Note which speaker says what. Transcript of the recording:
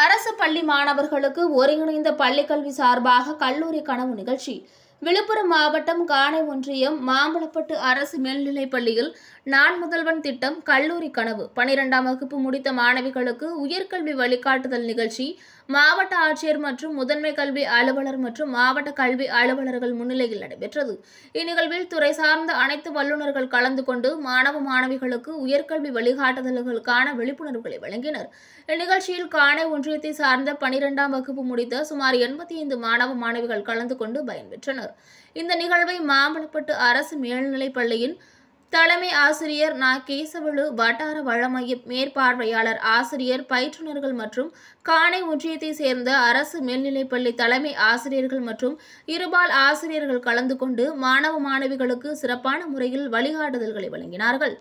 Speaker 1: அரசு பள்ளி மாணவர்களுக்கு ஒருங்கிணைந்த பள்ளிக்கல்வி சார்பாக கல்லூரி கனவு நிகழ்ச்சி. விழுப்புரம் மாவட்டம் காணை ஒன்றியம் மாம்பழப்பட்டு அரசு மேல்நிலைப் பள்ளியில் நான் முதல்வன் திட்டம் கல்லூரி கனவு 12ஆம் வகுப்பு முடித்த மாணவிகளுக்கு உயர்கல்வி வழிகாட்டுதல் நிகழ்ச்சி மாவட்ட ஆட்சியர் மற்றும் முதன்மை கல்வி அலுவலர் மற்றும் மாவட்ட கல்வி அலுவலர்கள் முன்னிலையில் நடைபெற்றது. இந்நிகழ்வில் துறை சார்ந்த அனைத்து வல்லுநர்கள் கலந்து கொண்டு மாணவ மாணவிகளுக்கு உயர்கல்வி வழிகாட்டுதல்களுக்கான விழிப்புணர்வுகளை வழங்கினர். இந்நிகழ்ச்சியில் காணை ஒன்றியத்தை சார்ந்த 12ஆம் வகுப்பு முடித்த சுமார் 85 மாணவ மாணவிகள் கலந்து கொண்டு பயன்பெற்றனர். இந்த நிகழ்வை மாம்பழப்பட்டு அரசு மேல்நிலைப் பள்ளியின் தலைமை ஆசிரியர் நா. கேசவலு, வட்டார வள மைய மேற்பார்வையாளர், ஆசிரியர், பயிற்றுநர்கள் மற்றும் காணை ஒன்றியத்தை சேர்ந்த அரசு மேல்நிலைப்பள்ளி தலைமை ஆசிரியர்கள் மற்றும் இருபால் ஆசிரியர்கள் கலந்து கொண்டு மாணவ மாணவிகளுக்கு சிறப்பான முறையில் வழிகாட்டுதல்களை வழங்கினார்கள்.